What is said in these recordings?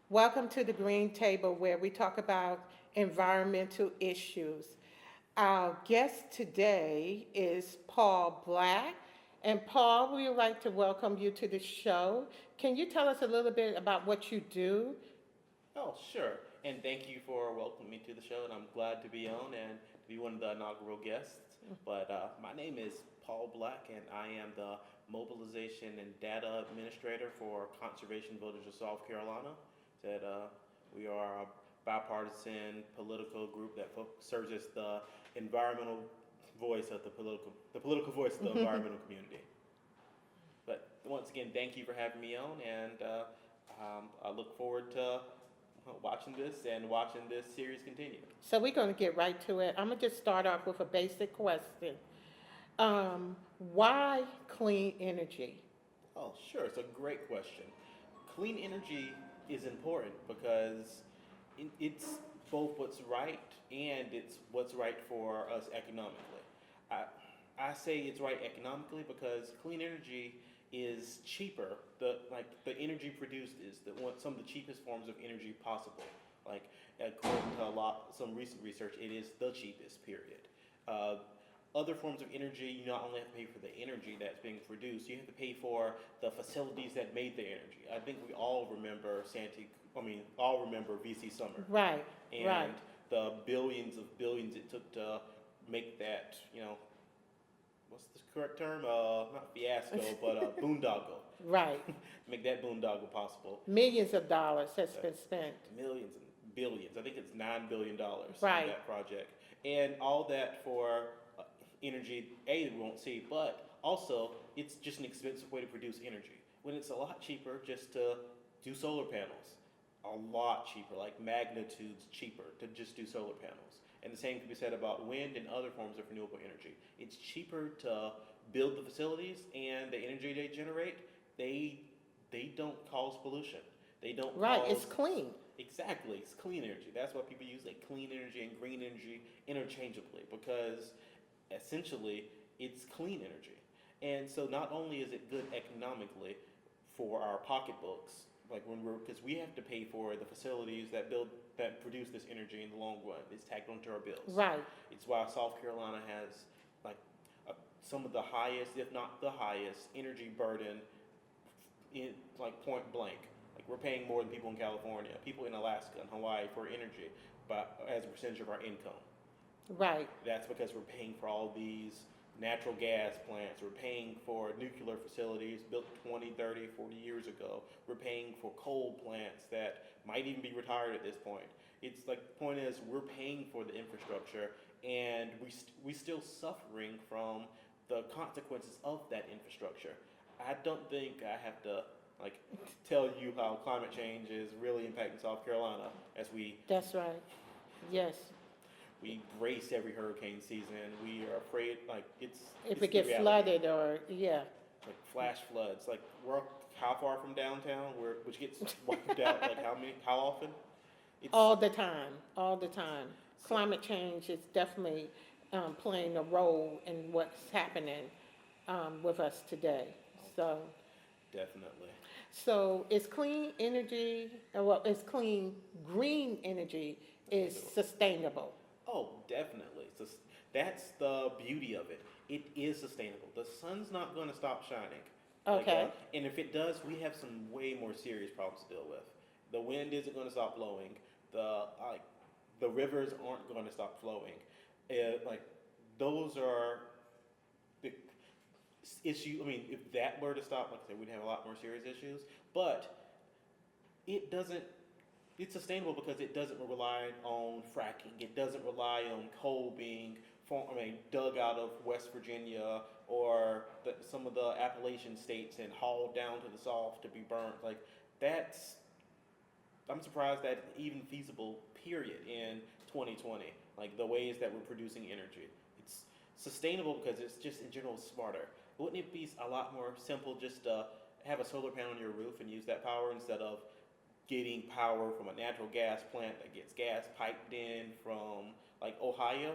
Welcome to the Green Table where we talk about environmental issues. Our guest today is Paul Black. And Paul, we would like to welcome you to the show. Can you tell us a little bit about what you do? Oh, sure. And thank you for welcoming me to the show, and I'm glad to be on and to be one of the inaugural guests. But my name is Paul Black, and I am the Mobilization and Data Administrator for Conservation Voters of South Carolina. That we are a bipartisan political group that serves as the environmental voice of the political voice of the environmental community. But once again, thank you for having me on, and I look forward to watching this series continue. So we're going to get right to it. I'm going to just start off with a basic question. Why clean energy? Oh, sure, it's a great question. Clean energy is important because it's both what's right and it's what's right for us economically. I, I say it's right economically because clean energy is cheaper. The energy produced is some of the cheapest forms of energy possible. Like according to some recent research, it is the cheapest. Period. Uh, Other forms of energy, you not only have to pay for the energy that's being produced, you have to pay for the facilities that made the energy. I think we all remember all remember VC Summer Right, right, and the billions of billions it took to make that, what's the correct term? Not fiasco, but boondoggle. right. Make that boondoggle possible. Millions of dollars has Uh, been spent. Millions and billions. I think it's $9 billion on Right. that project, and all that for energy. A we won't see, but also it's just an expensive way to produce energy. When it's a lot cheaper just to do solar panels, a lot cheaper, like magnitudes cheaper to just do solar panels. And the same can be said about wind and other forms of renewable energy. It's cheaper to build the facilities, and the energy they generate, they they don't cause pollution. They don't Right, it's cause clean. exactly. It's clean energy. That's why people use like clean energy and green energy interchangeably because essentially it's clean energy. And so not only is it good economically for our pocketbooks, like when we're because we have to pay for the facilities that produce this energy in the long run. It's tacked onto our bills. Right. It's why South Carolina has like some of the highest, if not the highest, energy burden in like point blank. Like we're paying more than people in California, people in Alaska and Hawaii for energy, but as a percentage of our income. Right. That's because we're paying for all these natural gas plants. We're paying for nuclear facilities built 20, 30, 40 years ago. We're paying for coal plants that might even be retired at this point. It's like the point is we're paying for the infrastructure and we still suffering from the consequences of that infrastructure. I don't think I have to like tell you how climate change is really impacting South Carolina as That's right. Yes. we brace every hurricane season. We are afraid, like If it's it the gets reality. flooded or, yeah, Like flash floods. Like we're how far from downtown, which gets wiped out. Like how often? It's all the time, all the time. so Climate change is definitely playing a role in what's happening with us today. oh, So, definitely so it's clean energy, well, it's clean green energy is sustainable. sustainable. Oh, definitely. So that's the beauty of it. It is sustainable. The sun's not going to stop shining. Okay, And if it does, we have some way more serious problems to deal with. The wind isn't going to stop blowing. Like the rivers aren't going to stop flowing. Like those are the issue. I mean, if that were to stop, like I said, we'd have a lot more serious issues. But it doesn't it's sustainable because it doesn't rely on fracking. It doesn't rely on coal being dug out of West Virginia or some of the Appalachian states and hauled down to the south to be burnt. Like that's, I'm surprised that even feasible. Period in 2020. Like the ways that we're producing energy, it's sustainable because it's just in general smarter. Wouldn't it be a lot more simple just to have a solar panel on your roof and use that power instead of getting power from a natural gas plant that gets gas piped in from like Ohio.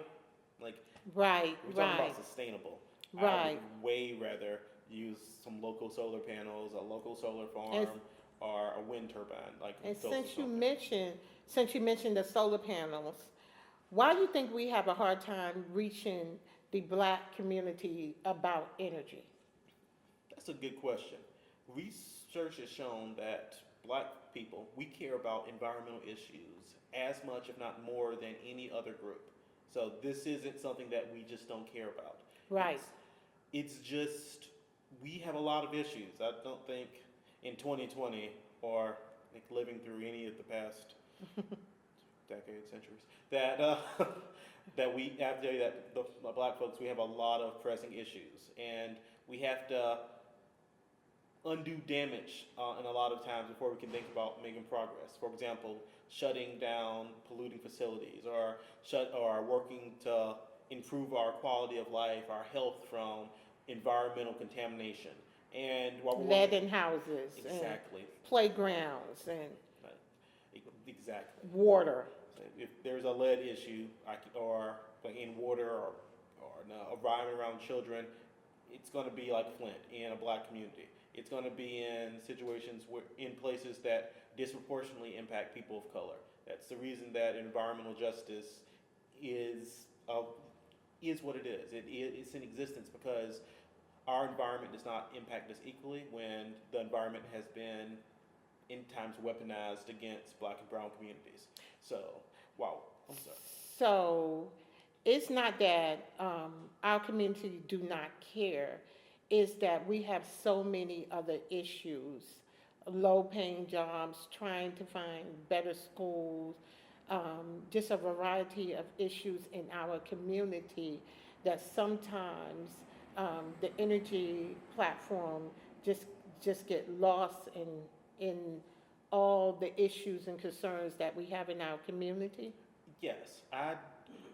Like right, we're talking right, about sustainable. I would right. way rather use some local solar panels, a local solar And farm, or a wind turbine, like And built or something. since you mentioned the solar panels, why do you think we have a hard time reaching the black community about energy? That's a good question. Research has shown that black people, we care about environmental issues as much, if not more, than any other group. So this isn't something that we just don't care about. Right, It's just we have a lot of issues. I don't think in 2020 or like living through any of the past decades, centuries, that that we have that the black folks we have a lot of pressing issues, and we have to undo damage in a lot of times before we can think about making progress. For example, shutting down polluting facilities, or working to improve our quality of life, our health from environmental contamination. And while we're lead working, in houses and exactly, playgrounds and uh, exactly. water. So if there's a lead issue, or like in water, or in a environment around children, it's going to be like Flint in a black community. It's going to be in situations in places that disproportionately impact people of color. That's the reason that environmental justice is uh, is what it is. It's in existence because our environment does not impact us equally when the environment has been in times weaponized against black and brown communities. So, wow, I'm sorry. So it's not that our community do not care, it's that we have so many other issues, low paying jobs, trying to find better schools, just a variety of issues in our community that sometimes the energy platform just just get lost in all the issues and concerns that we have in our community. Yes, I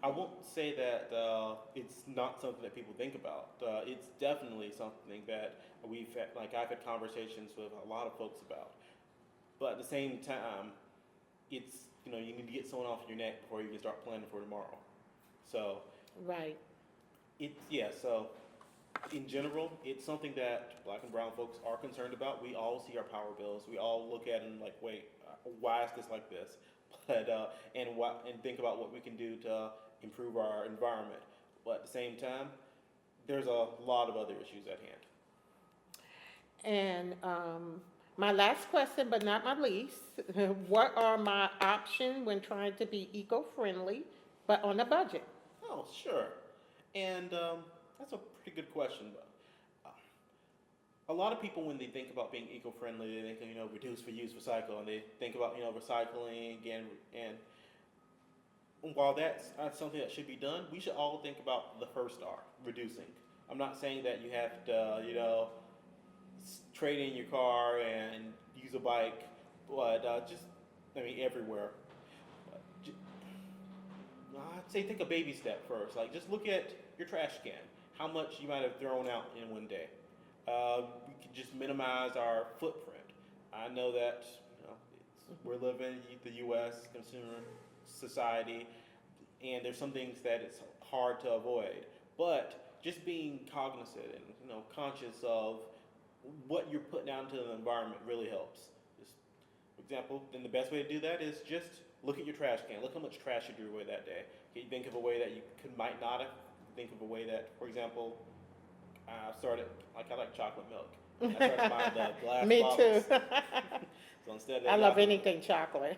won't say that it's not something that people think about. It's definitely something that like I've had conversations with a lot of folks about. But at the same time, it's you need to get someone off your neck before you can start planning for tomorrow. So Right. it's yeah. So in general, it's something that black and brown folks are concerned about. We all see our power bills. We all look at it and like, wait, why is this like this? But and think about what we can do to improve our environment. But at the same time, there's a lot of other issues at hand. And my last question, but not my least, what are my options when trying to be eco-friendly, but on a budget? Oh, sure. And that's a pretty good question. But a lot of people, when they think about being eco-friendly, they think reduce, reuse, recycle, and they think about recycling again. And while that's something that should be done, we should all think about the first R, reducing. I'm not saying that you have to trade in your car and use a bike, but just everywhere. Uh, j- I'd say take a baby step first. Like just look at your trash can. How much you might have thrown out in one day. We can just minimize our footprint. I know that we're living in the U.S. consumer society, and there's some things that it's hard to avoid. But just being cognizant and conscious of what you're putting out into the environment really helps. Just, for example, then the best way to do that is just look at your trash can. Look how much trash you threw away that day. Can you think of a way that you might not have? Think of a way that, for example, I started I like chocolate milk. I started buying the glass Me bottles. too. So instead of I love anything chocolate.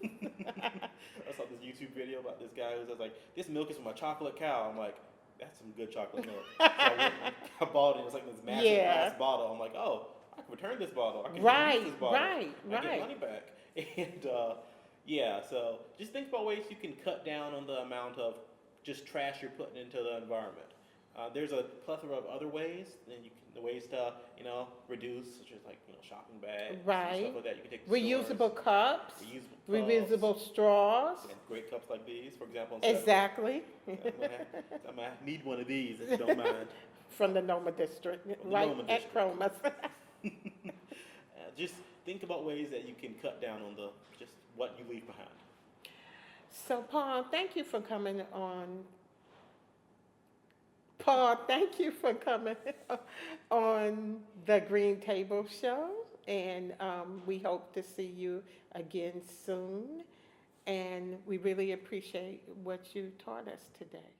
I saw this YouTube video about this guy who says like, "This milk is from a chocolate cow." I'm like, "That's some good chocolate milk." So I went and I bought it. It was like this massive Yeah. glass bottle. I'm like, "Oh, I can return this bottle. I can Right, reuse this bottle. right, I get right. money back." And yeah, so just think about ways you can cut down on the amount of just trash you're putting into the environment. There's a plethora of other ways, and the ways to reduce, such as like shopping bags and Right. stuff like that. You can take to Reusable stores, cups, reusable cups, reusable straws. and great cups like these, for example. Instead of, Exactly. I might need one of these if you don't mind. From the Noma district, From the right Noma at district. Chromas. Just think about ways that you can cut down on just what you leave behind. So, Paul, thank you for coming on. Paul, thank you for coming on the Green Table Show. and we hope to see you again soon. And we really appreciate what you taught us today.